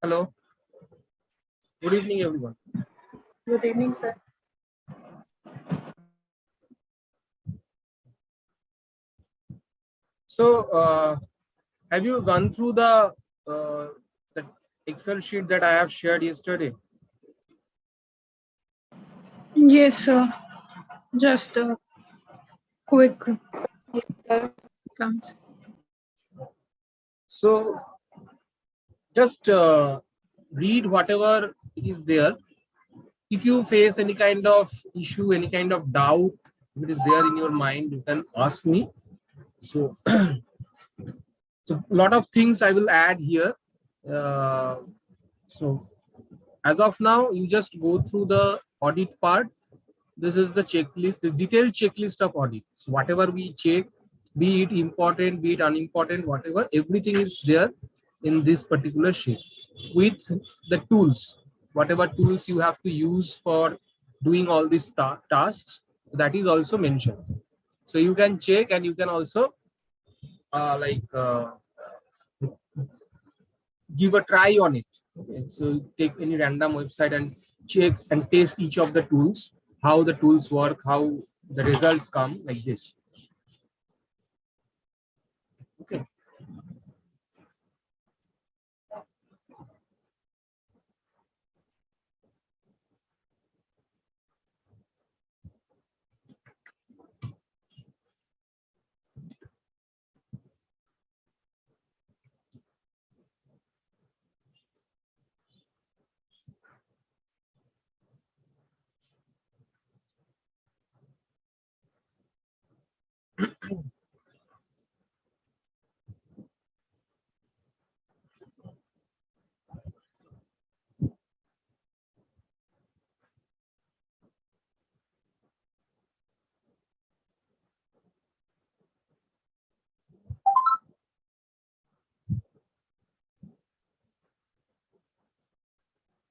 Hello. Good evening, everyone. Good evening, sir. So, have you gone through the Excel sheet that I have shared yesterday? Yes, sir. Just a quick glance. So, just read whatever is there. If you face any kind of issue, any kind of doubt, if it is there in your mind, you can ask me. So, so a lot of things I will add here. So, as of now, you just go through the audit part. This is the checklist, the detailed checklist of audit. So whatever we check, be it important, be it unimportant, whatever, everything is there in this particular sheet with the tools, whatever tools you have to use for doing all these tasks, that is also mentioned. So you can check and you can also give a try on it. Okay? So take any random website and check and test each of the tools, how the tools work, how the results come, like this. Okay.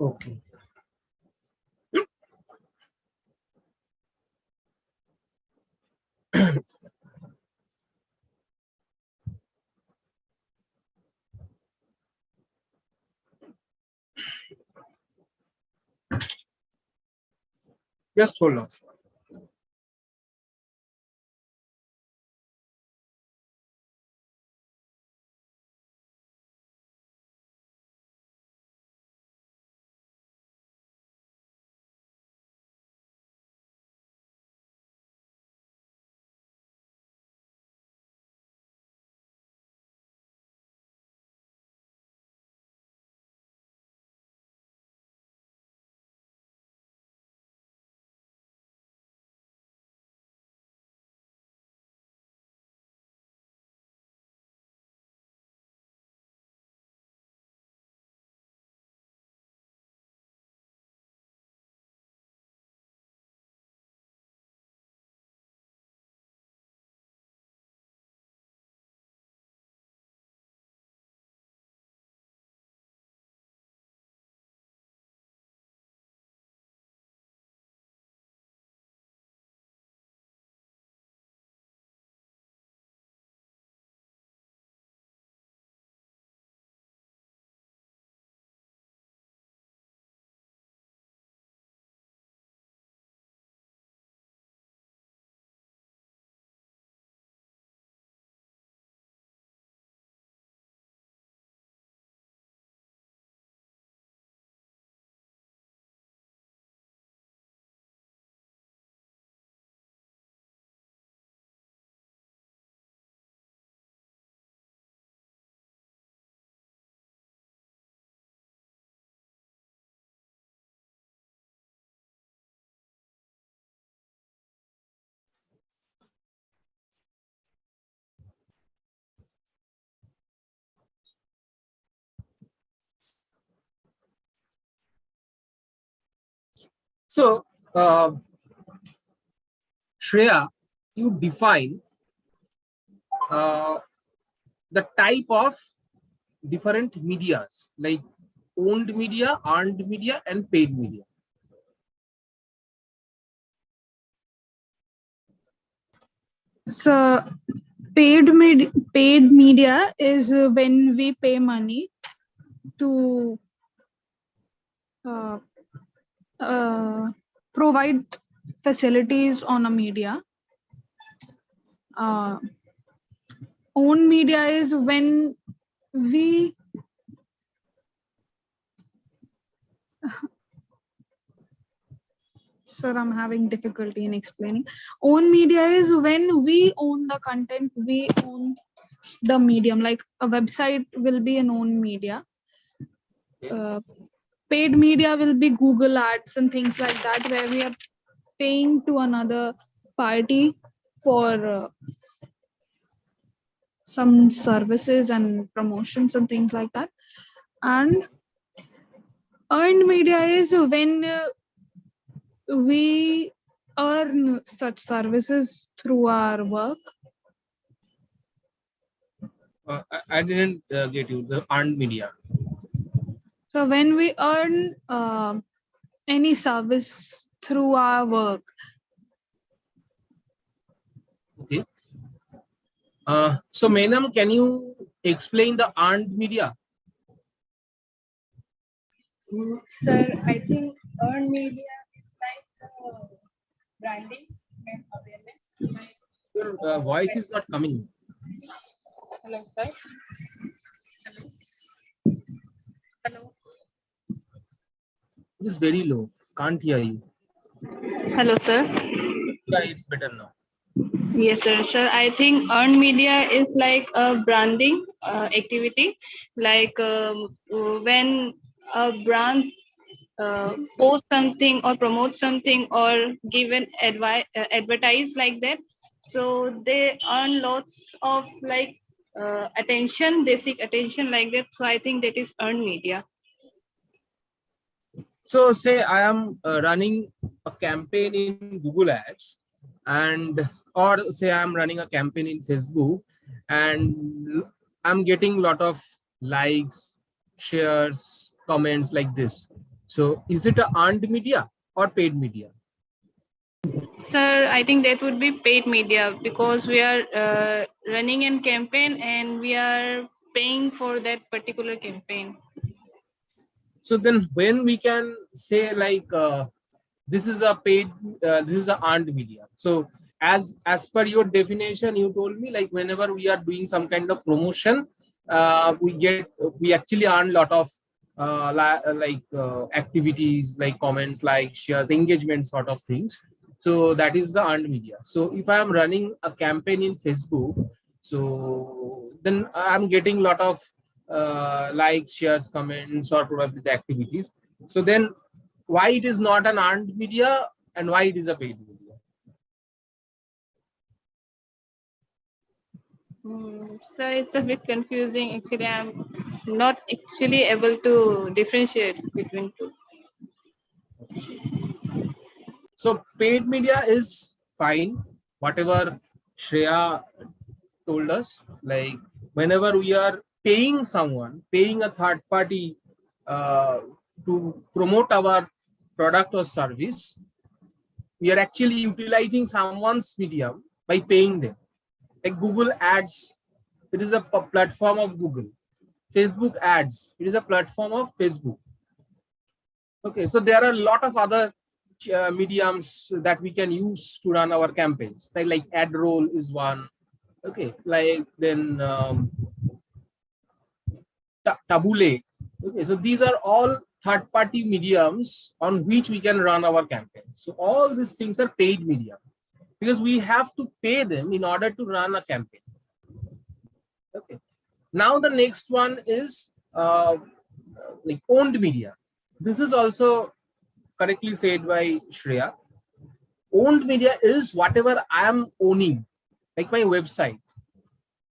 Okay. Just hold on. So, Shreya, you define the type of different medias, like owned media, earned media, and paid media. So, paid media is when we pay money to uh, provide facilities on a media. Own media is when we Sir, I'm having difficulty in explaining. Own media is when we own the content, we own the medium. Like a website will be an own media. Paid media will be Google ads and things like that, where we are paying to another party for some services and promotions and things like that. And earned media is when we earn such services through our work. I didn't get you. The earned media. So when we earn any service through our work. Okay. So Menam, can you explain the earned media? Sir, I think earned media is like branding and awareness. Your voice is not coming. Hello, sir. Hello. It is very low. Can't hear you. Hello, sir. Yeah, it's better now. Yes, sir. Sir, I think earned media is like a branding activity. Like when a brand post something or promote something or give an advertise like that, so they earn lots of like attention, they seek attention like that. So I think that is earned media. So say I am running a campaign in Google Ads, and or say I'm running a campaign in Facebook, and I'm getting a lot of likes, shares, comments like this. So is it a earned media or paid media? Sir, I think that would be paid media because we are running a campaign and we are paying for that particular campaign. So then when we can say like this is a paid, this is a earned media. So as per your definition, you told me like whenever we are doing some kind of promotion, we actually earn a lot of activities like comments, like shares, engagement sort of things. So that is the earned media. So if I am running a campaign in Facebook, so then I'm getting a lot of likes, shares, comments, or probably the activities. So then why it is not an earned media and why it is a paid media? Sir, it's a bit confusing. Actually, I'm not actually able to differentiate between two. So paid media is fine, whatever Shreya told us, like whenever we are paying someone, paying a third party to promote our product or service, we are actually utilizing someone's medium by paying them. Like Google Ads, it is a platform of Google. Facebook Ads, it is a platform of Facebook. Okay, so there are a lot of other mediums that we can use to run our campaigns. Like ad roll is one. Okay, like then Tabule. Okay, so these are all third-party mediums on which we can run our campaigns. So all these things are paid media because we have to pay them in order to run a campaign. Okay. Now the next one is like owned media. This is also correctly said by Shreya. Owned media is whatever I am owning, like my website.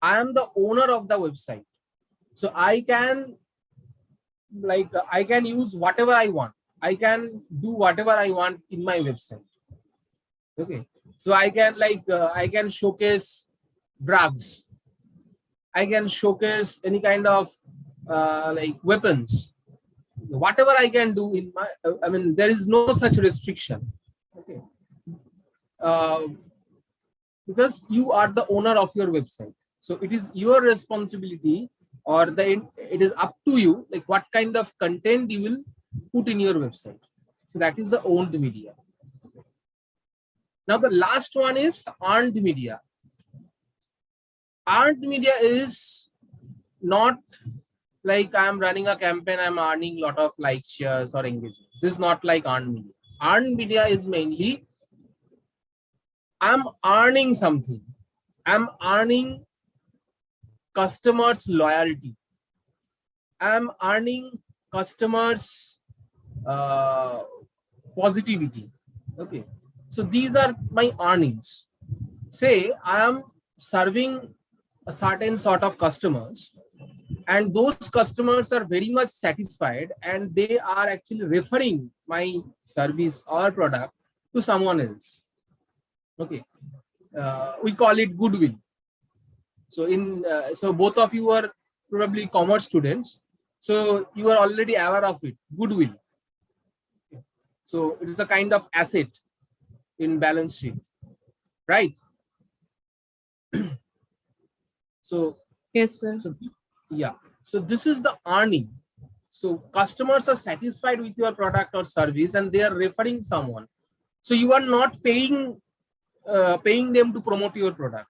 I am the owner of the website. So I can use whatever I want. I can do whatever I want in my website. Okay. So I can showcase drugs. I can showcase any kind of like weapons. Whatever I can do in my, I mean, there is no such restriction. Okay. Because you are the owner of your website. So it is your responsibility, or it is up to you, like what kind of content you will put in your website. So that is the owned media. Now the last one is earned media. Earned media is not like I'm running a campaign, I'm earning a lot of likes, shares, or engagements. This is not like earned media. Earned media is mainly I'm earning something. I'm earning customers' loyalty. I'm earning customers' positivity. Okay. So these are my earnings. Say I am serving a certain sort of customers, and those customers are very much satisfied and they are actually referring my service or product to someone else. Okay. We call it goodwill. So so both of you are probably commerce students, so you are already aware of it. Goodwill. So it is a kind of asset in balance sheet, right? So Yes, sir. so yeah. So this is the earning. So customers are satisfied with your product or service, and they are referring someone. So you are not paying them to promote your product.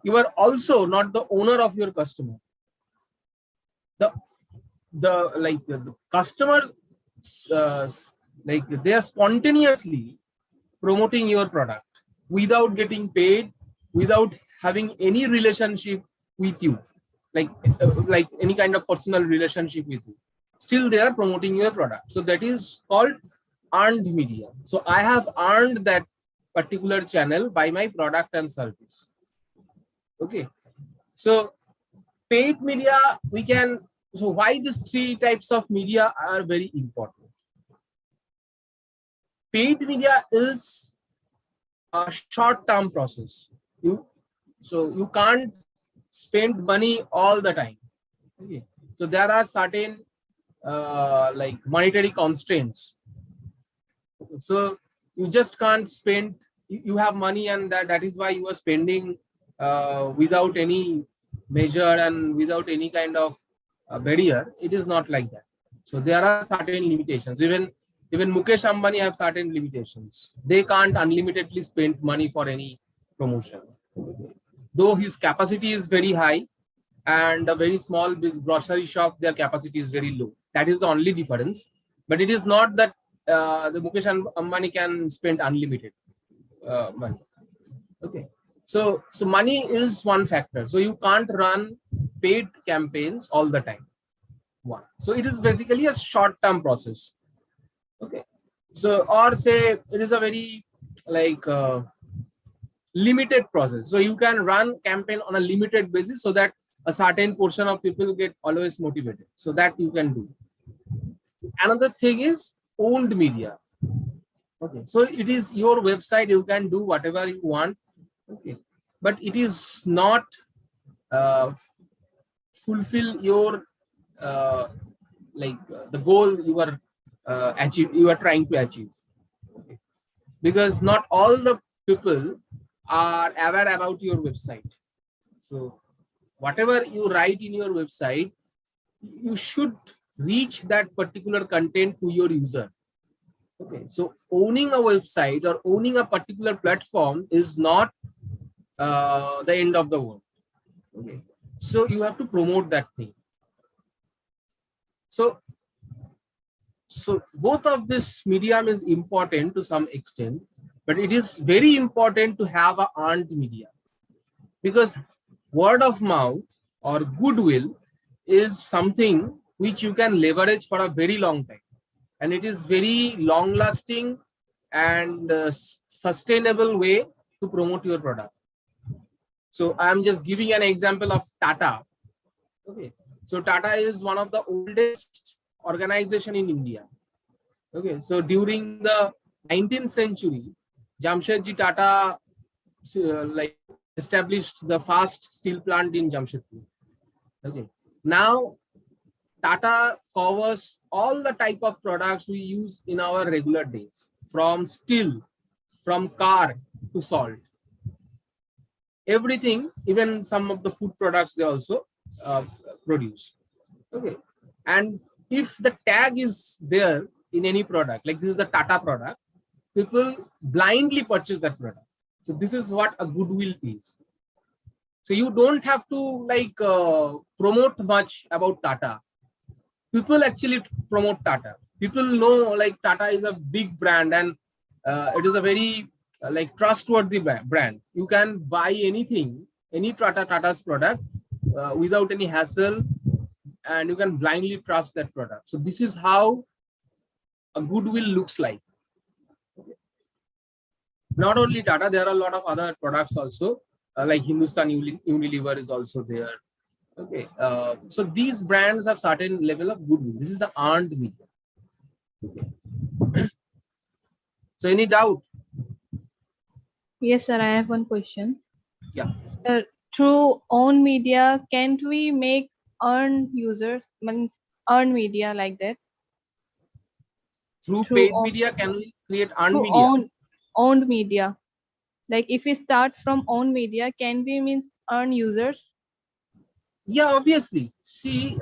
You are also not the owner of your customer. The customer, uh, like they are spontaneously promoting your product without getting paid, without having any relationship with you, like any kind of personal relationship with you. Still they are promoting your product. So that is called earned media. So I have earned that particular channel by my product and service. Okay. So paid media, we can, so why these three types of media are very important? Paid media is a short-term process. So you can't spend money all the time. Okay. So there are certain like monetary constraints. So you just can't spend. You have money, and that is why you are spending without any measure and without any kind of barrier. It is not like that. So there are certain limitations. Even Mukesh Ambani have certain limitations. They can't unlimitedly spend money for any promotion. Though his capacity is very high, and a very small grocery shop, their capacity is very low. That is the only difference. But it is not that the Mukesh Ambani can spend unlimited money. Okay. So money is one factor. So you can't run paid campaigns all the time. One. So it is basically a short-term process. Okay. So, or say it is a very like limited process. So you can run campaign on a limited basis so that a certain portion of people get always motivated. So that you can do. Another thing is owned media. Okay. So it is your website. You can do whatever you want. Okay. But it is not fulfill your the goal you are you are trying to achieve. Okay. Because not all the people are aware about your website. So whatever you write in your website, you should reach that particular content to your user. Okay. So owning a website or owning a particular platform is not the end of the world. Okay. So you have to promote that thing. So both of this medium is important to some extent, but it is very important to have a earned media, because word of mouth or goodwill is something which you can leverage for a very long time, and it is very long lasting and sustainable way to promote your product. So I am just giving an example of Tata. Okay. So Tata is one of the oldest organization in India. Okay. So during the 19th century, Jamshedji Tata like established the first steel plant in Jamshedpur. Okay. Now Tata covers all the type of products we use in our regular days, from steel, from car to salt. Everything, even some of the food products they also produce. Okay. And if the tag is there in any product, like this is the Tata product, people blindly purchase that product. So this is what a goodwill is. So you don't have to like promote much about Tata. People actually promote Tata. People know like Tata is a big brand, and it is a very like trustworthy brand. You can buy anything, any Tata's product without any hassle, and you can blindly trust that product. So this is how a goodwill looks like. Not only Tata, there are a lot of other products also, like Hindustan Unilever is also there. Okay, so these brands have certain level of goodwill. This is the earned media. Okay. So any doubt? Yes, sir. I have one question. Yeah. Through own media, can't we make earn users, means earn media like that? Through Through paid media, can we create earned through media? owned media. Like if we start from own media, can we means earn users? Yeah, obviously. See,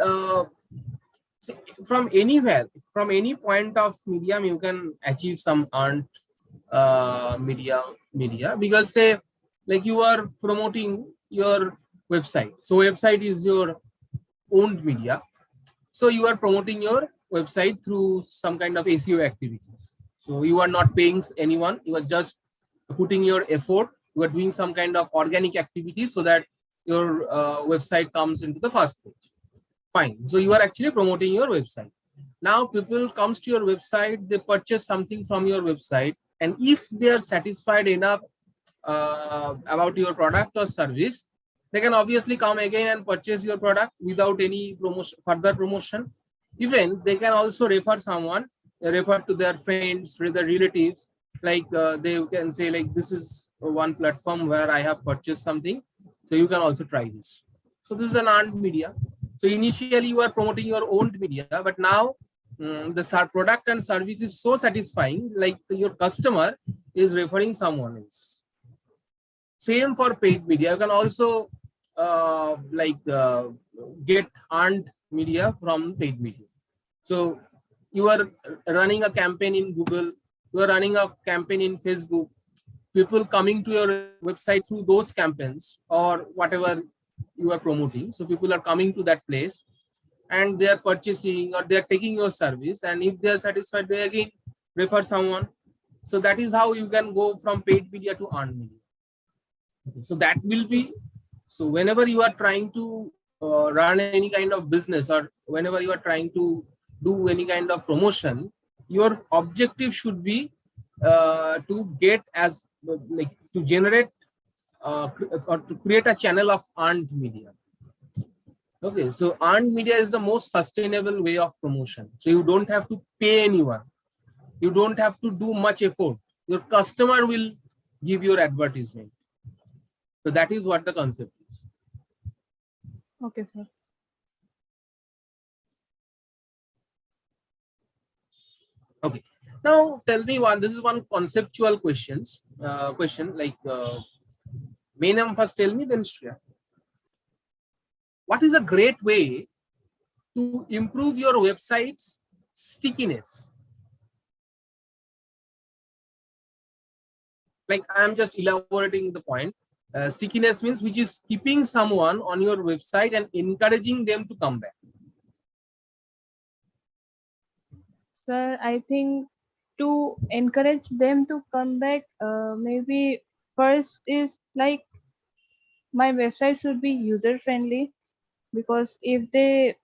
from anywhere, from any point of medium, you can achieve some earned media, because say like you are promoting your website. So website is your owned media. So you are promoting your website through some kind of SEO activities. So you are not paying anyone. You are just putting your effort. You are doing some kind of organic activity so that your website comes into the first page. Fine. So you are actually promoting your website. Now people comes to your website, they purchase something from your website, and if they are satisfied enough about your product or service, they can obviously come again and purchase your product without any further promotion. Even they can also refer someone, refer to their friends, to their relatives. Like they can say like, this is one platform where I have purchased something, so you can also try this. So this is an earned media. So initially you are promoting your own media, but now the product and service is so satisfying, like your customer is referring someone else. Same for paid media. You can also get earned media from paid media. So you are running a campaign in Google, you are running a campaign in Facebook, people coming to your website through those campaigns or whatever you are promoting. So people are coming to that place and they are purchasing or they are taking your service, and if they are satisfied, they again refer someone. So that is how you can go from paid media to earned media. So that will be, so whenever you are trying to run any kind of business, or whenever you are trying to do any kind of promotion, your objective should be to get as like to generate or to create a channel of earned media. Okay, so earned media is the most sustainable way of promotion. So you don't have to pay anyone, you don't have to do much effort, your customer will give your advertisement. So that is what the concept is. Okay, sir. Okay. Now tell me one. This is one conceptual question. Like, Mainam first tell me, then Shreya. What is a great way to improve your website's stickiness? Like I'm just elaborating the point. Stickiness means which is keeping someone on your website and encouraging them to come back. Sir, I think to encourage them to come back, maybe first is like my website should be user friendly, because if they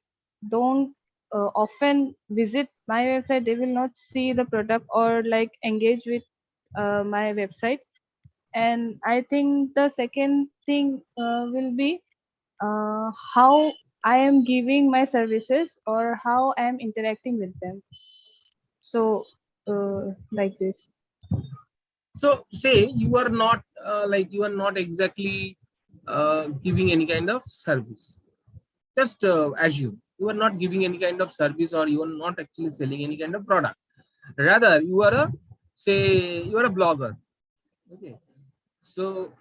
don't often visit my website, they will not see the product or like engage with my website. And I think the second thing will be how I am giving my services or how I am interacting with them. So like this. So say you are not you are not exactly giving any kind of service. Just assume you are not giving any kind of service, or you are not actually selling any kind of product. Rather, you are a, say you are a blogger. Okay. So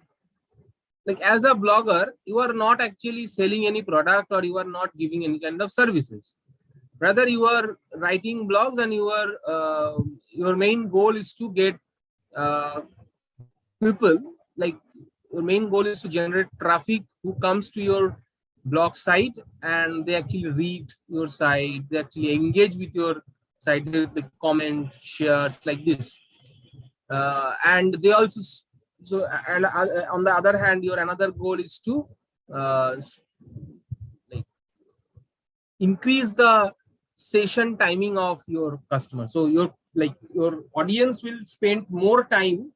like as a blogger, you are not actually selling any product or you are not giving any kind of services. Rather, you are writing blogs and your main goal is to get people, like your main goal is to generate traffic who comes to your blog site and they actually read your site, they actually engage with your site, they like comment, shares like this. And they also and on the other hand, your another goal is to uh, like increase the session timing of your customer. So your audience will spend more time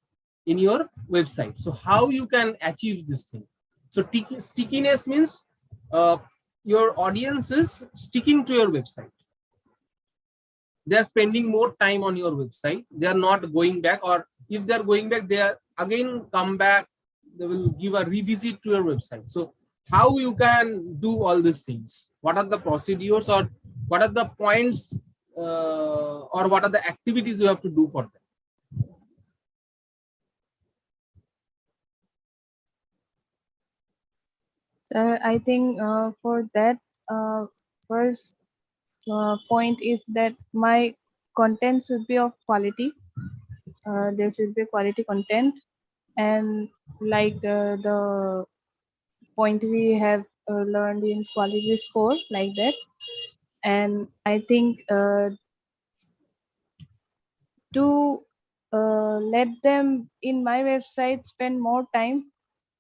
in your website. So how you can achieve this thing? So stickiness means your audience is sticking to your website. They are spending more time on your website. They are not going back, or if they are going back, they are again come back. They will give a revisit to your website. So how you can do all these things? What are the procedures, or what are the points, or what are the activities you have to do for them? I think for that, first point is that my content should be of quality. There should be quality content, and like the point we have learned in quality score, like that. And I think to let them in my website spend more time,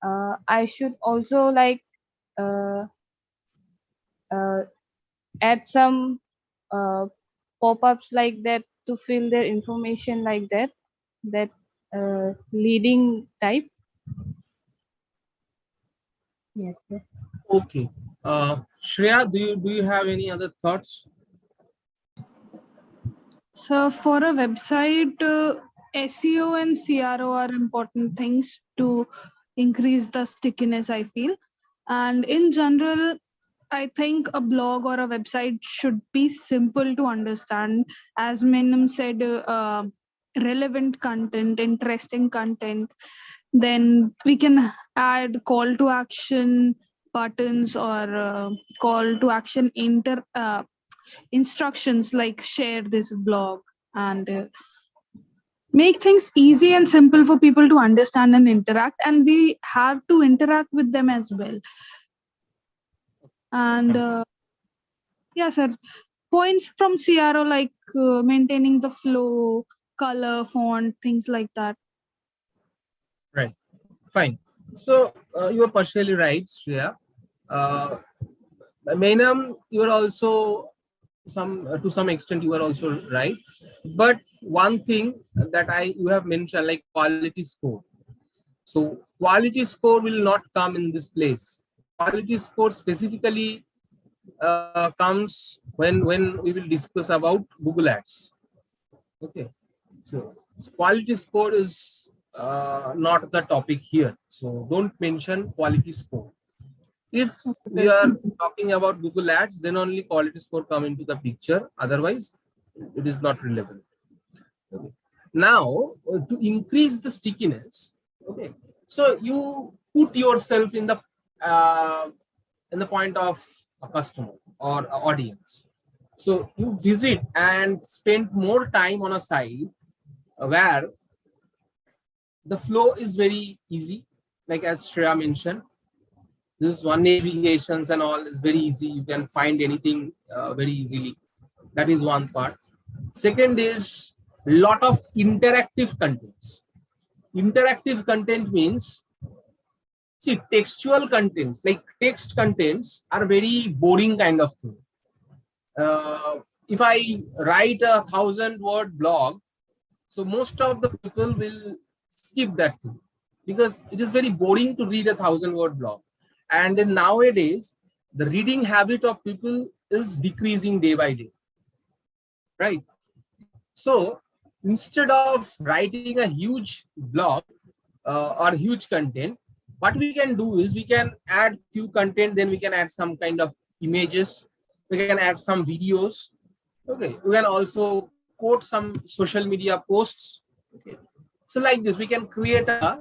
I should also like uh, uh, add some pop-ups like that to fill their information, like that leading type. Yes, sir. Okay. Shreya, do you have any other thoughts? So for a website, SEO and CRO are important things to increase the stickiness, I feel. And in general, I think a blog or a website should be simple to understand. As Menem said, relevant content, interesting content. Then we can add call to action buttons or call to action instructions like share this blog, and make things easy and simple for people to understand and interact, and we have to interact with them as well. And yeah, sir, points from CRO like maintaining the flow, color, font, things like that. Right. Fine. So you are partially right, Shreya. Uh, Mainam, you are also to some extent you are also right. But one thing that you have mentioned, like quality score. So quality score will not come in this place. Quality score specifically comes when we will discuss about Google Ads. Okay. So quality score is not the topic here. So don't mention quality score. If we are talking about Google Ads, then only quality score come into the picture. Otherwise, it is not relevant. Okay. Now, to increase the stickiness, okay. So you put yourself in the point of a customer or a audience. So you visit and spend more time on a site where the flow is very easy, like as Shreya mentioned. This one, navigations and all is very easy. You can find anything very easily. That is one part. Second is lot of interactive contents. Interactive content means, see, textual contents like text contents are very boring kind of thing. If I write 1,000-word blog, so most of the people will skip that thing because it is very boring to read 1,000-word blog. And then nowadays, the reading habit of people is decreasing day by day, right? So instead of writing a huge blog or huge content, what we can do is we can add few content, then we can add some kind of images, we can add some videos. Okay, we can also quote some social media posts. Okay, so like this, we can create a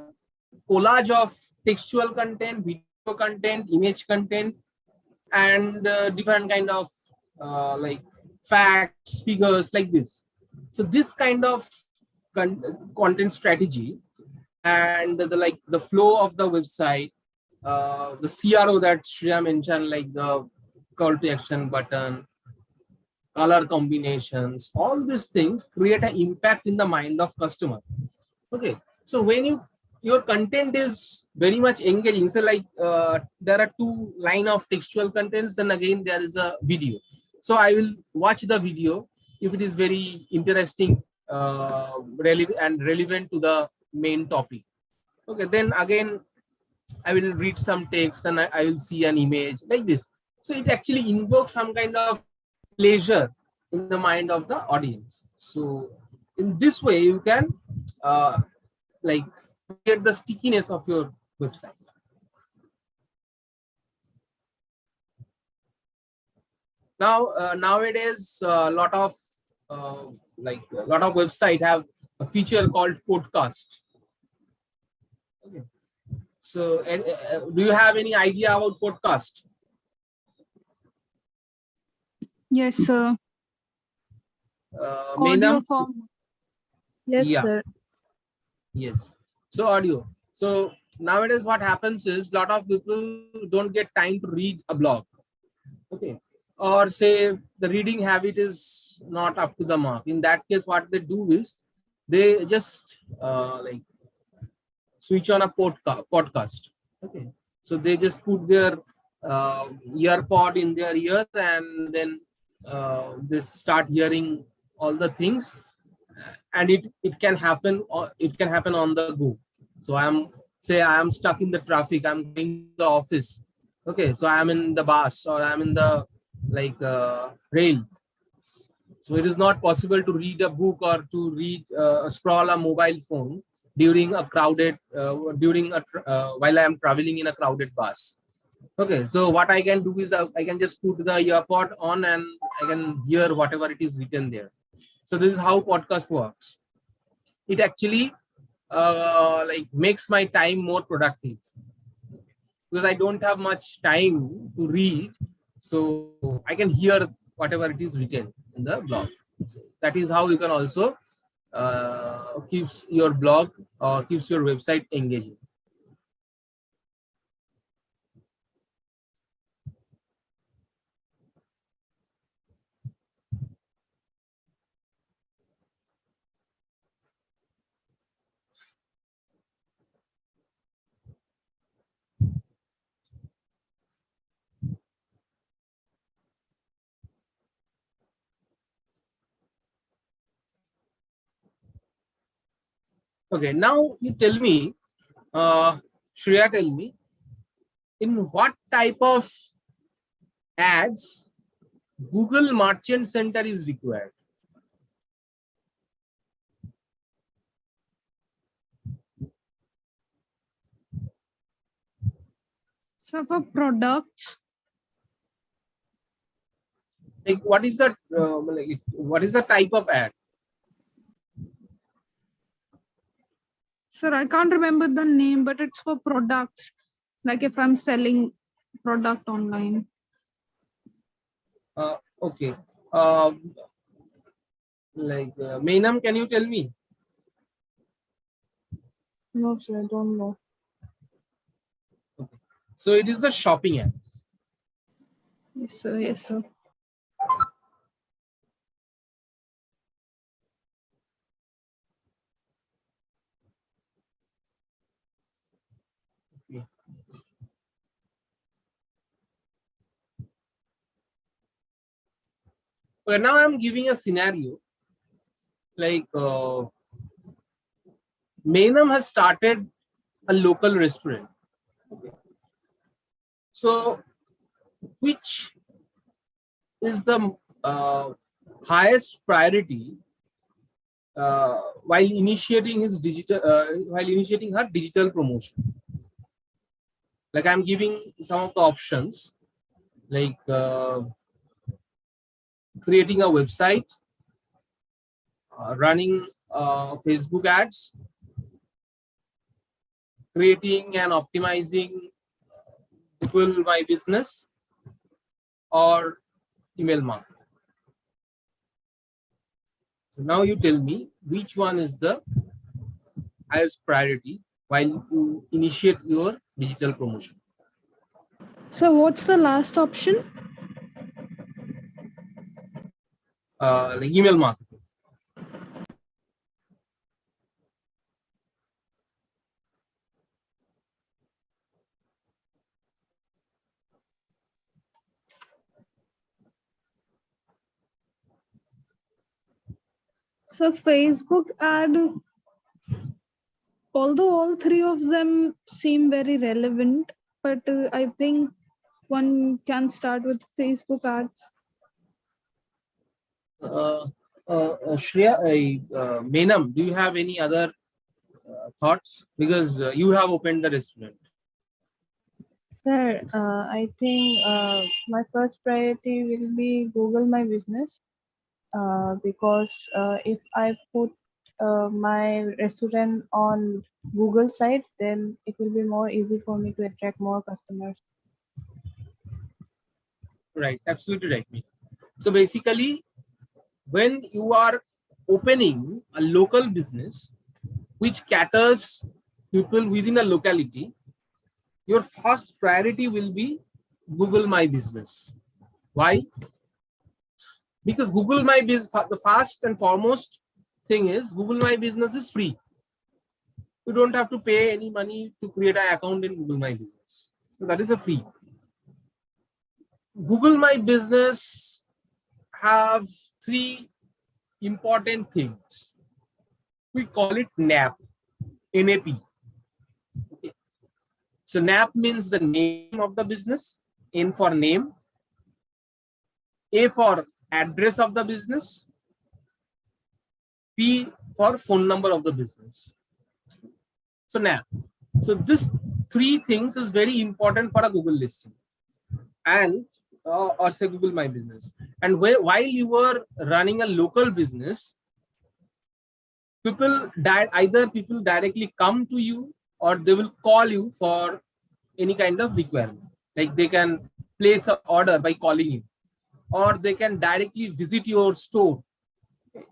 collage of textual content, video content, image content, and different kind of like facts, figures like this. So this kind of content strategy and the flow of the website, the CRO that Shreya mentioned, like the call to action button, color combinations, all these things create an impact in the mind of customer. Okay, so when your content is very much engaging, so like there are two line of textual contents, then again there is a video. So I will watch the video if it is very interesting, relevant to the main topic. Okay, then again I will read some text and I will see an image like this. So it actually invokes some kind of pleasure in the mind of the audience. So in this way, you can uh, like create the stickiness of your website. Now nowadays, a lot of website have a feature called podcast. Okay. So do you have any idea about podcast? Yes, sir. Audio Mainam? form. Yes, Yeah. sir. Yes. So audio. So nowadays what happens is a lot of people don't get time to read a blog. Okay. Or say the reading habit is not up to the mark. In that case, what they do is they just switch on a podcast. Okay. So they just put their ear pod in their ear and then they start hearing all the things, and it can happen, or it can happen on the go. So I am stuck in the traffic, I'm going to the office. Okay, so I am in the bus or I'm in the rail. So it is not possible to read a book or to read scroll a mobile phone during a crowded while I am traveling in a crowded bus. Okay, so what I can do is I can just put the earpod on and I can hear whatever it is written there. So this is how podcast works. It actually makes my time more productive because I don't have much time to read, so I can hear whatever it is written in the blog. So that is how you can also keeps your blog or keeps your website engaging. Okay, now you tell me, Shreya, tell me, in what type of ads Google Merchant Center is required? So for products, Like what is the what is the type of ad? sir, I can't remember the name, but it's for products. Like if I'm selling product online. Okay. Mainam, can you tell me? No, sir, I don't know. Okay. So it is the shopping ad. Yes, sir. Yes, sir. Okay. Okay, now I'm giving a scenario. Like Mainam has started a local restaurant. Okay. So which is the highest priority while initiating her digital promotion? Like I'm giving some of the options, like creating a website, running Facebook ads, creating and optimizing Google My Business, or email marketing. So now you tell me which one is the highest priority while you initiate your digital promotion. So what's the last option? Like email marketing. So Facebook ad, although all three of them seem very relevant, but I think one can start with Facebook ads. Shreya, Menam, do you have any other thoughts? Because you have opened the restaurant. Sir, I think my first priority will be Google My Business because if I put my restaurant on Google site, then it will be more easy for me to attract more customers. Right, absolutely right. So basically, when you are opening a local business which caters people within a locality, your first priority will be Google My Business. Why? Because Google My Business, the first and foremost thing is Google My Business is free. You don't have to pay any money to create an account in Google My Business. So that is a free. Google My Business have three important things. We call it NAP. NAP. Okay. So NAP means the name of the business, N for name, A for address of the business, P for phone number of the business. So NAP. So this three things is very important for a Google listing and or say Google My Business. And while you are running a local business, either people directly come to you or they will call you for any kind of requirement. Like they can place an order by calling you, or they can directly visit your store. Okay.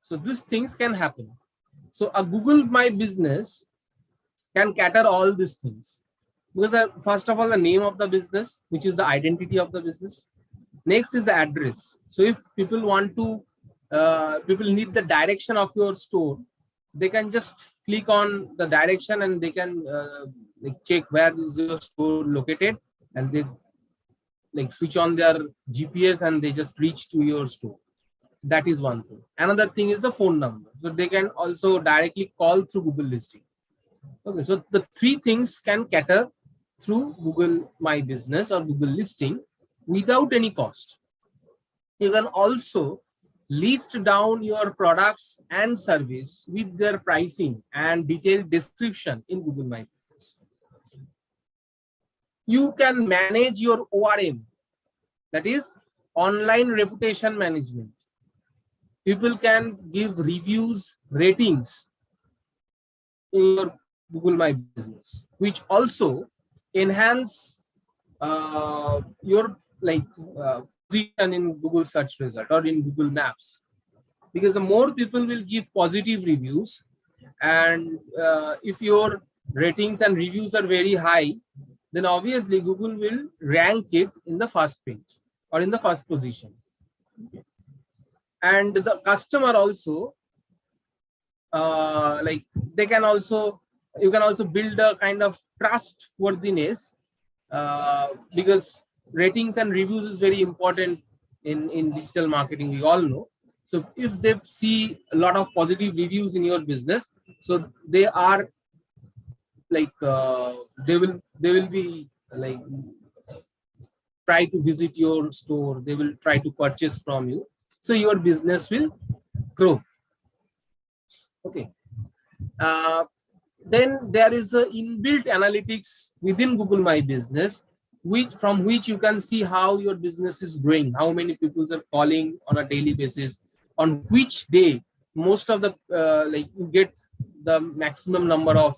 So these things can happen. So a Google My Business can cater all these things. Because first of all, the name of the business, which is the identity of the business. Next is the address. So if people want to, people need the direction of your store, they can just click on the direction and they can like check where is your store located, and they like switch on their GPS and they just reach to your store. That is one thing. Another thing is the phone number. So they can also directly call through Google listing. Okay, so the three things can cater through Google My Business or Google listing without any cost. You can also list down your products and service with their pricing and detailed description in Google My Business. You can manage your ORM, that is online reputation management. People can give reviews, ratings in your Google My Business, which also enhance your position in Google search result or in Google Maps, because the more people will give positive reviews, and if your ratings and reviews are very high, then obviously Google will rank it in the first page or in the first position. And the customer also like they can also, you can also build a kind of trustworthiness because ratings and reviews is very important in digital marketing, we all know. So if they see a lot of positive reviews in your business, so they are like they will be like try to visit your store, they will try to purchase from you, so your business will grow. Okay. Then there is a inbuilt analytics within Google My Business, from which you can see how your business is growing, how many people are calling on a daily basis, on which day most of the like you get the maximum number of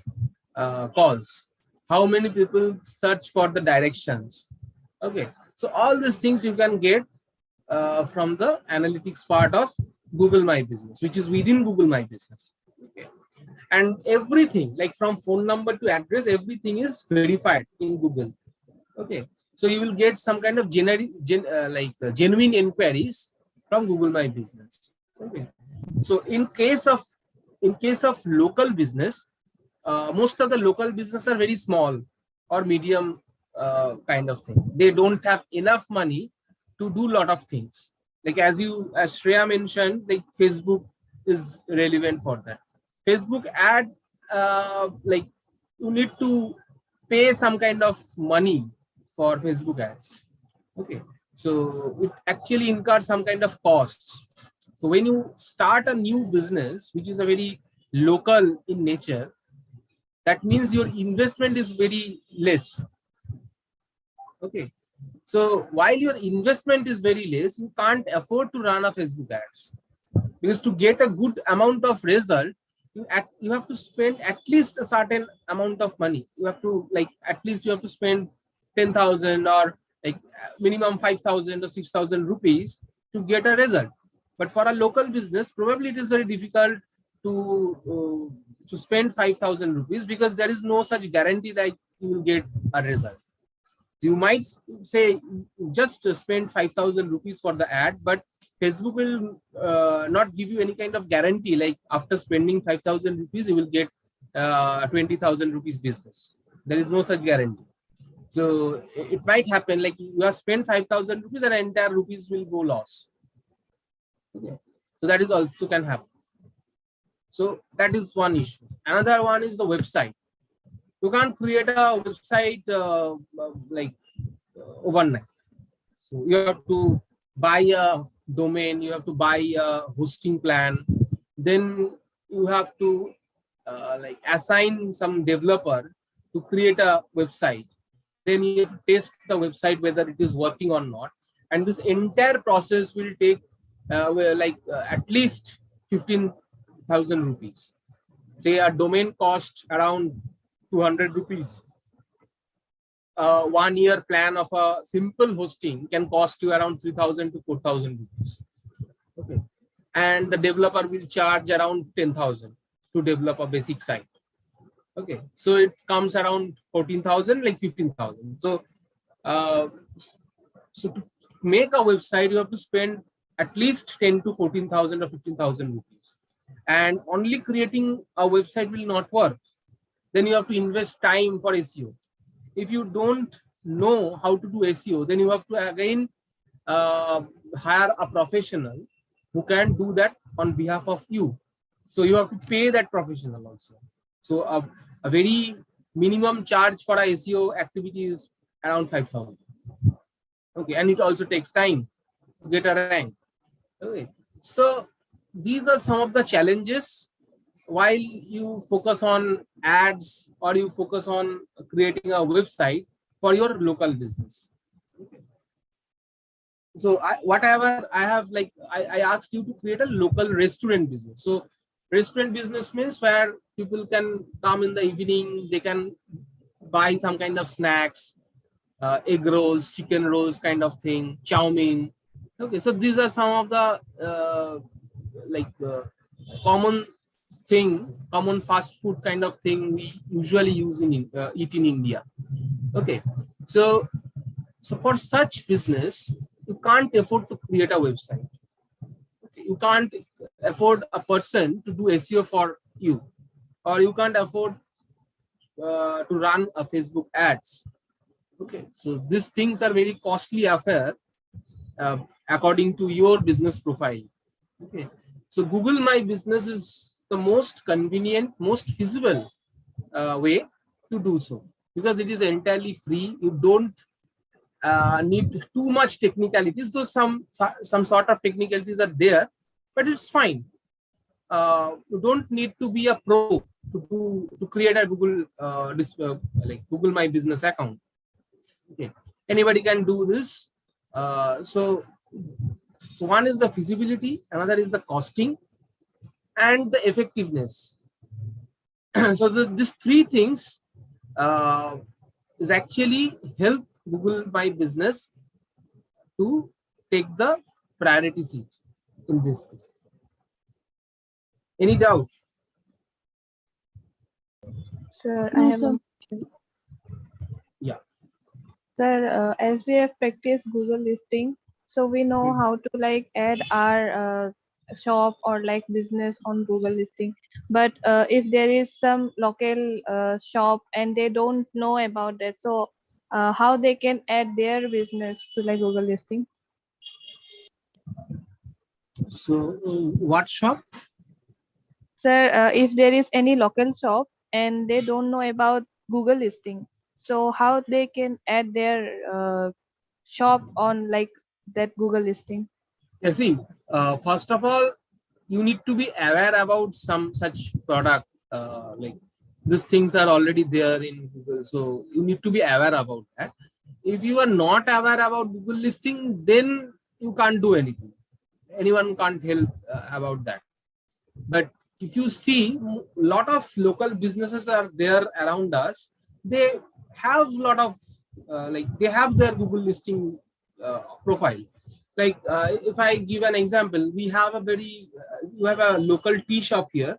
calls, how many people search for the directions. Okay, so all these things you can get from the analytics part of Google My Business, which is within Google My Business. Okay. And everything like from phone number to address, everything is verified in Google. Okay. So you will get some kind of genuine inquiries from Google My Business. Okay. So in case of local business, most of the local business are very small or medium kind of thing. They don't have enough money to do a lot of things. Like as Shreya mentioned, like Facebook is relevant for that. Facebook ad, like you need to pay some kind of money for Facebook ads. Okay, so it actually incurs some kind of costs. So when you start a new business, which is a very local in nature, that means your investment is very less. Okay, so while your investment is very less, you can't afford to run a Facebook ads, because to get a good amount of result, you have to spend at least a certain amount of money. You have to like at least you have to spend 10,000 or like minimum 5,000 or 6,000 rupees to get a result. But for a local business, probably it is very difficult to spend 5,000 rupees, because there is no such guarantee that you will get a result. You might say just spend 5,000 rupees for the ad, but Facebook will not give you any kind of guarantee like after spending 5,000 rupees you will get 20,000 rupees business. There is no such guarantee. So it might happen like you have spent 5,000 rupees and entire rupees will go loss. Okay. So that is also can happen. So that is one issue. Another one is the website. You can't create a website overnight. So you have to buy a domain, you have to buy a hosting plan, then you have to assign some developer to create a website. Then you have to test the website whether it is working or not, and this entire process will take at least 15,000 rupees. Say a domain cost around 200 rupees. 1 year plan of a simple hosting can cost you around 3,000 to 4,000 rupees. Okay, and the developer will charge around 10,000 to develop a basic site. Okay, so it comes around 14,000, like 15,000. So to make a website, you have to spend at least 10 to 14,000 or 15,000 rupees. And only creating a website will not work. Then you have to invest time for SEO. If you don't know how to do SEO, then you have to again hire a professional who can do that on behalf of you. So you have to pay that professional also. So a very minimum charge for a SEO activity is around 5,000. Okay, and it also takes time to get a rank. Okay, so these are some of the challenges while you focus on ads or you focus on creating a website for your local business. Okay. So I asked you to create a local restaurant business. So restaurant business means where people can come in the evening, they can buy some kind of snacks, egg rolls, chicken rolls kind of thing, chow mein. Okay, so these are some of the common fast food kind of thing we usually eat in India. Okay, so for such business, you can't afford to create a website. Okay, you can't afford a person to do SEO for you, or you can't afford to run a Facebook ads. Okay, so these things are very costly affair according to your business profile. Okay, so Google My Business is the most convenient, most feasible way to do so, because it is entirely free. You don't need too much technicalities, though some sort of technicalities are there, but it's fine. You don't need to be a pro to create a Google Google My Business account. Okay, anybody can do this. So one is the feasibility, another is the costing, and the effectiveness. So these three things is actually help Google My Business to take the priority seat in this case. Any doubt? Sir, I No, have sir. a question. Yeah. Sir, as we have practiced Google listing, so we know how to like add our shop or like business on Google listing. But if there is some local shop and they don't know about that, so how they can add their business to like Google listing? So what shop? Sir, if there is any local shop and they don't know about Google listing, so how they can add their shop on like that Google listing? You see, first of all, you need to be aware about some such product. Like these things are already there in Google, so you need to be aware about that. If you are not aware about Google listing, then you can't do anything. Anyone can't help about that. But if you see, lot of local businesses are there around us. They have lot of like they have their Google listing profile. Like if I give an example, we have a very you have a local tea shop here,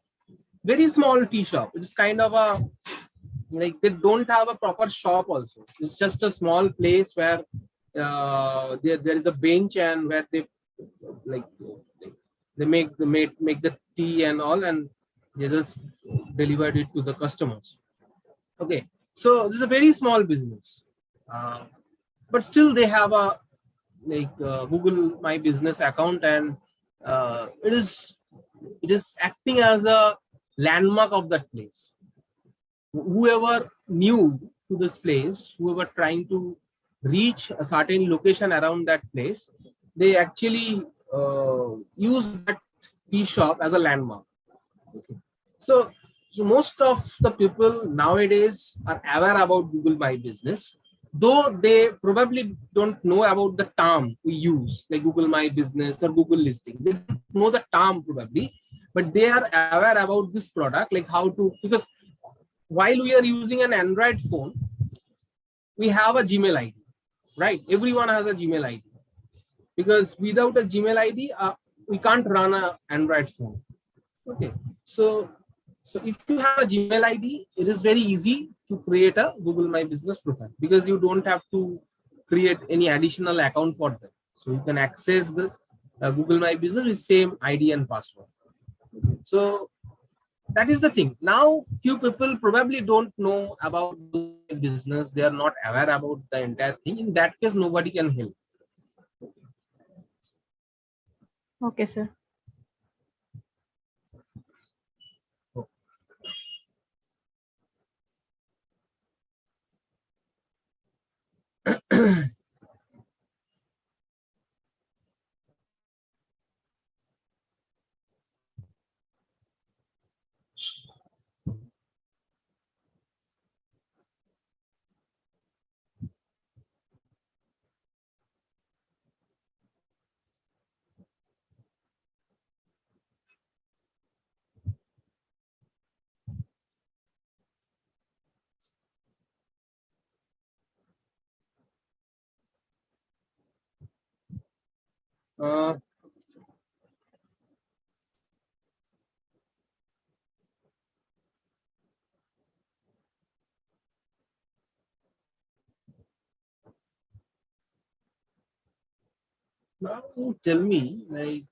very small tea shop. It's kind of a like they don't have a proper shop also. It's just a small place where there is a bench and where they like they make the tea and all, and they just delivered it to the customers. Okay, so this is a very small business, uh, but still they have a like Google My Business account, and it is acting as a landmark of that place. Whoever new to this place, whoever trying to reach a certain location around that place, they actually use that tea shop as a landmark. Okay. So most of the people nowadays are aware about Google My Business, though they probably don't know about the term we use, like Google My Business or Google listing. They don't know the term probably, but they are aware about this product, like how to, because while we are using an Android phone, we have a Gmail ID, right? Everyone has a Gmail ID, because without a Gmail ID, we can't run an Android phone. Okay, so if you have a Gmail ID, it is very easy to create a Google My Business profile, because you don't have to create any additional account for them. So you can access the Google My Business with same ID and password. So that is the thing. Now, few people probably don't know about the business. They are not aware about the entire thing. In that case, nobody can help. Okay, sir. Uh, Now you tell me, like,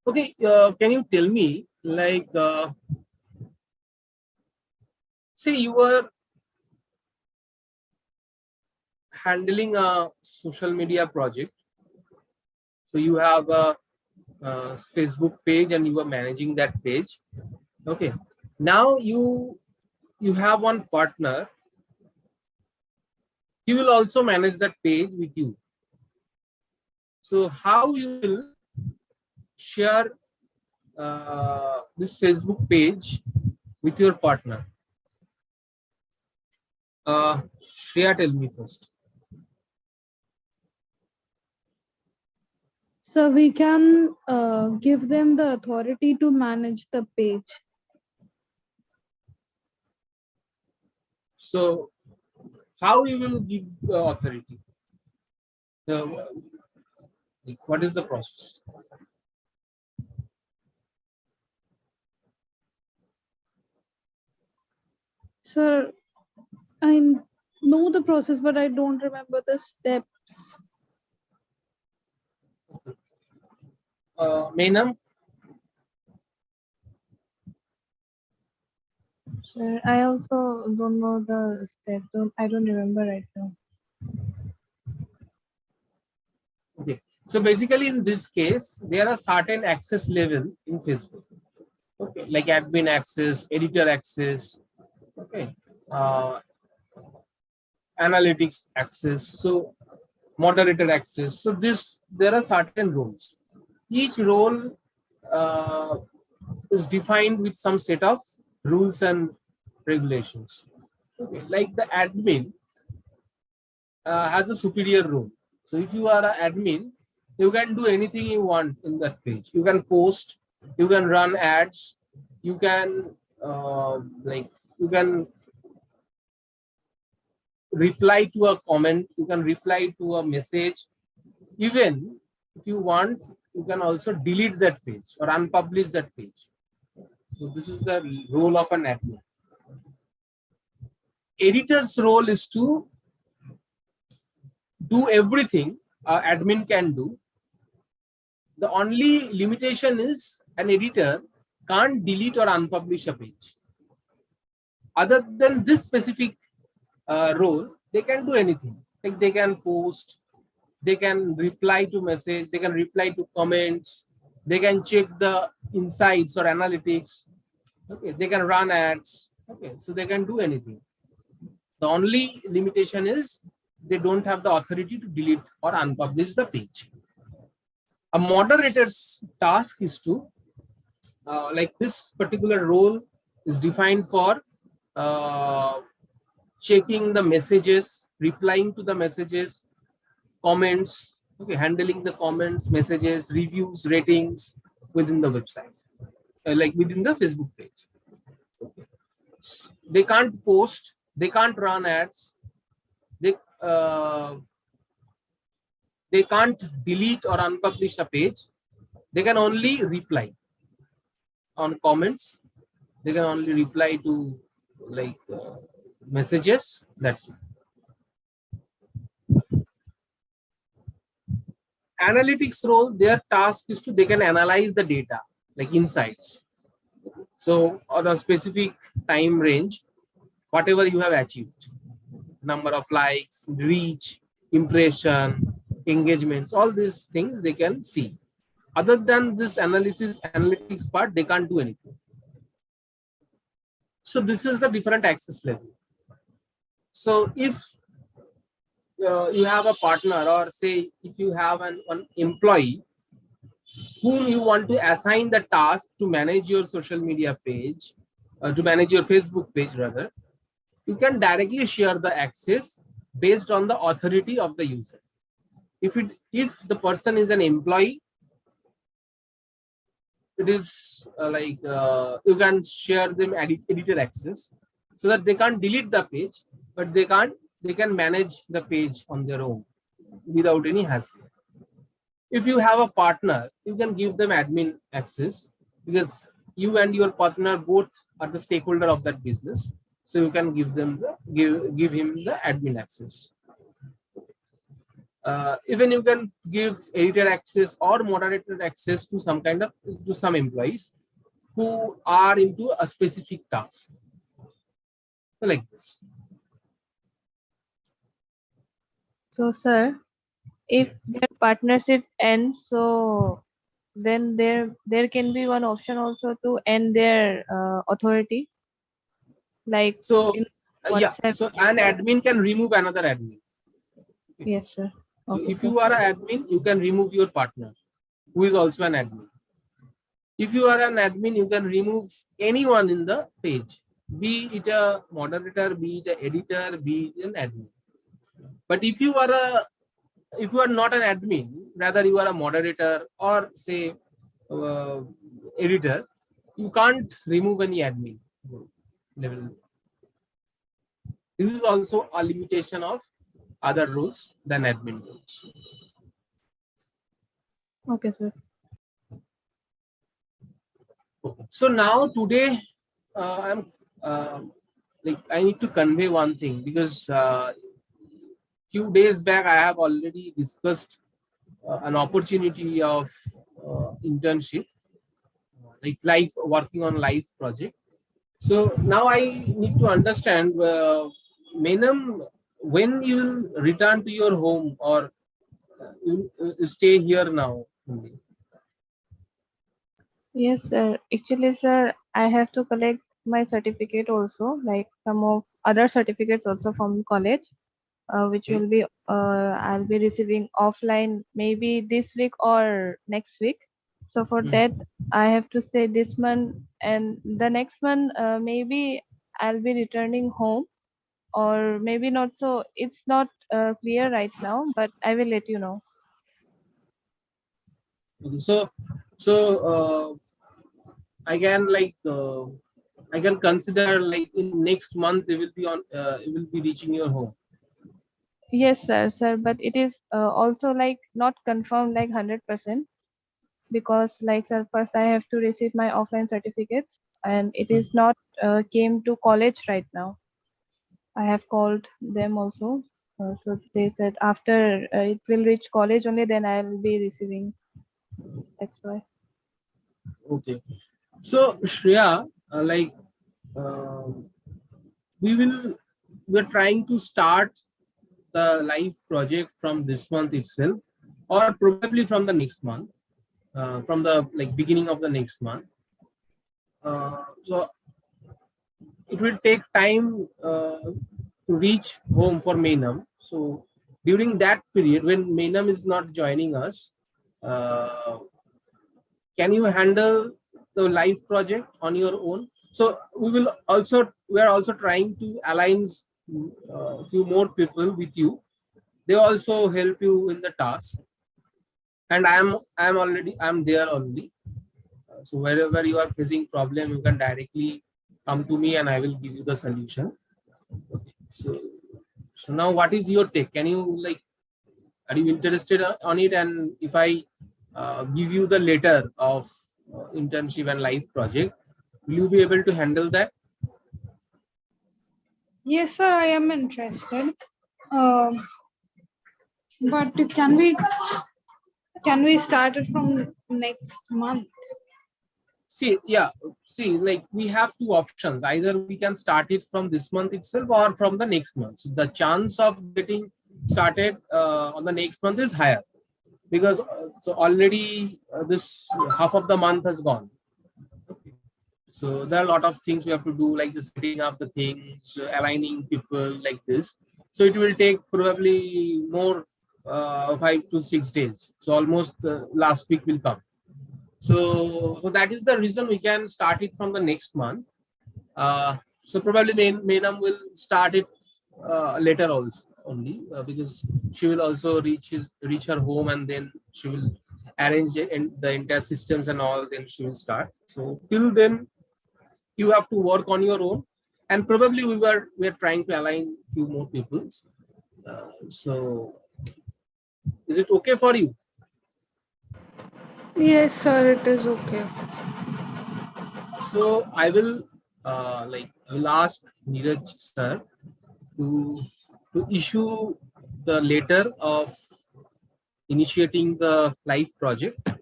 Okay, can you tell me, like, say you were handling a social media project, so you have a Facebook page and you are managing that page. Okay, now you have one partner. He will also manage that page with you. So how you will share this Facebook page with your partner? Shreya, tell me first. So we can give them the authority to manage the page. So how you will give the authority? What is the process? Sir, I know the process, but I don't remember the steps. Meenam? Sir, I also don't know the steps. I don't remember right now. Okay. So basically, in this case, there are certain access level in Facebook. Okay, like admin access, editor access. Okay, analytics access. So moderator access. So this there are certain roles. Each role is defined with some set of rules and regulations. Okay, like the admin has a superior role. So if you are an admin, you can do anything you want in that page. You can post, you can run ads, you can you can reply to a comment, you can reply to a message. Even if you want, you can also delete that page or unpublish that page. So this is the role of an admin. Editor's role is to do everything admin can do. The only limitation is an editor can't delete or unpublish a page. Other than this specific role, they can do anything. Like they can post, they can reply to message, they can reply to comments, they can check the insights or analytics. Okay, they can run ads. Okay, so they can do anything. The only limitation is they don't have the authority to delete or unpublish the page. A moderator's task is to, like this particular role is defined for checking the messages, replying to the messages, comments, okay, handling the comments, messages, reviews, ratings within the website. like within the Facebook page. They can't post, they can't run ads, uh, they can't delete or unpublish a page. They can only reply on comments. They can only reply to like messages. That's it. Analytics role, their task is to, they can analyze the data like insights. So on a specific time range, whatever you have achieved, number of likes, reach, impression, engagements, all these things they can see. Other than this analytics part, they can't do anything. So this is the different access level. So if you have a partner, or say if you have an employee whom you want to assign the task to manage your social media page, to manage your Facebook page rather, you can directly share the access based on the authority of the user. If the person is an employee, it is you can share them editor access, so that they can't delete the page, but they can manage the page on their own without any hassle. If you have a partner, you can give them admin access, because you and your partner both are the stakeholder of that business, so you can give them give him the admin access. Even you can give editor access or moderator access to some employees who are into a specific task, so like this. So, sir, if their partnership ends, so then there can be one option also to end their authority, like So in yeah, WhatsApp. so an admin can remove another admin. Yes, sir. So Okay, if sir. you are an admin, you can remove your partner who is also an admin. If you are an admin, you can remove anyone in the page, be it a moderator, be it an editor, be it an admin. But if you are not an admin, rather you are a moderator or say editor, you can't remove any admin level. This is also a limitation of other rules than admin rules. Okay, sir. So now today, I'm I need to convey one thing, because few days back I have already discussed an opportunity of internship, like life working on life project. So now I need to understand, Menam, when you will return to your home, or you stay here now only? Yes, sir. Actually, sir, I have to collect my certificate also, like some of other certificates also from college, which Okay. will be I'll be receiving offline maybe this week or next week. So for that, I have to stay this month, and the next month maybe I'll be returning home, or maybe not. So it's not clear right now, but I will let you know. So I can I can consider like in next month they will be it will be reaching your home. Yes, sir. But it is also like not confirmed like 100%, because like sir, first I have to receive my offline certificates, and it is not came to college right now. I have called them also. So they said after it will reach college only, then I'll be receiving. That's why. Okay. So Shreya, uh, we're trying to start the live project from this month itself, or probably from the next month, from the beginning of the next month. So it will take time to reach home for Mainam. So during that period when Mainam is not joining us, uh, can you handle the live project on your own? So we are also trying to align few more people with you. They also help you in the task, and I'm there already. So wherever you are facing problem, you can directly come to me and I will give you the solution. Okay. So now what is your take? Can you like, are you interested on it? And if I give you the letter of internship and life project, will you be able to handle that? Yes, sir, I am interested. But can we start it from next month? See, yeah, see, like we have two options. Either we can start it from this month itself or from the next month. So the chance of getting started on the next month is higher because so already this half of the month has gone. Okay. So there are a lot of things we have to do, like the setting up the things, aligning people like this. So it will take probably more 5 to 6 days. So almost last week will come. So that is the reason we can start it from the next month. So probably Mainam will start it later also only because she will also reach her home and then she will arrange it in the entire systems and all. Then she will start. So till then, you have to work on your own. And probably we are trying to align few more people. So is it okay for you? Yes, sir, it is okay. So I will I will ask Neeraj sir to issue the letter of initiating the life project.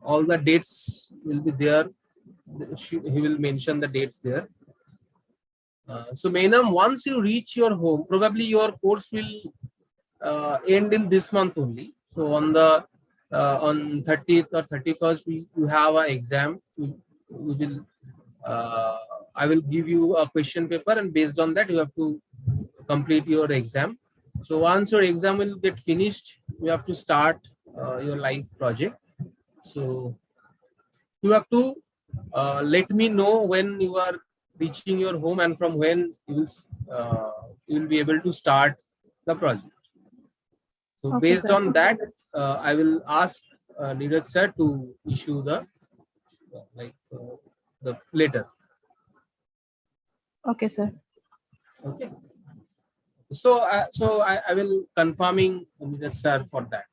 All the dates will be there. He will mention the dates there. So Mainam, once you reach your home, probably your course will end in this month only. So on 30th or 31st, you have an exam. We will I will give you a question paper, and based on that, you have to complete your exam. So once your exam will get finished, you have to start your life project. So you have to let me know when you are reaching your home and from when you will be able to start the project. So Okay, based sir. on that, I will ask Neeraj sir to issue the letter. Okay, sir. Okay. So I will confirming Neeraj sir for that.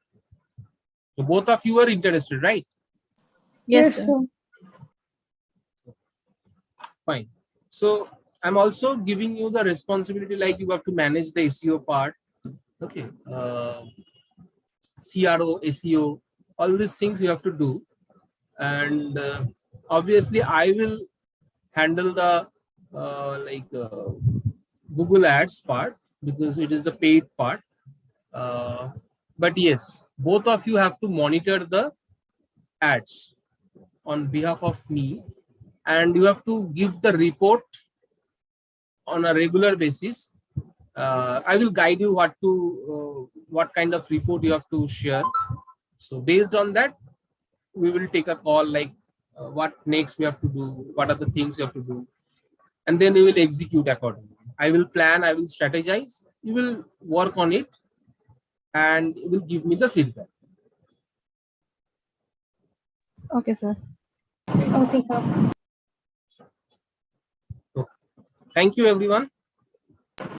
So both of you are interested, right? Yes, sir. sir. Fine. So I'm also giving you the responsibility, like you have to manage the SEO part. Okay. CRO, SEO, all these things you have to do. And obviously I will handle the Google ads part because it is the paid part. But yes, both of you have to monitor the ads on behalf of me, and you have to give the report on a regular basis. I will guide you what kind of report you have to share. So based on that, we will take a call like what next we have to do, what are the things you have to do, and then we will execute accordingly. I will plan, I will strategize, you will work on it, and you will give me the feedback. Okay, sir. Okay, sir. So, thank you everyone.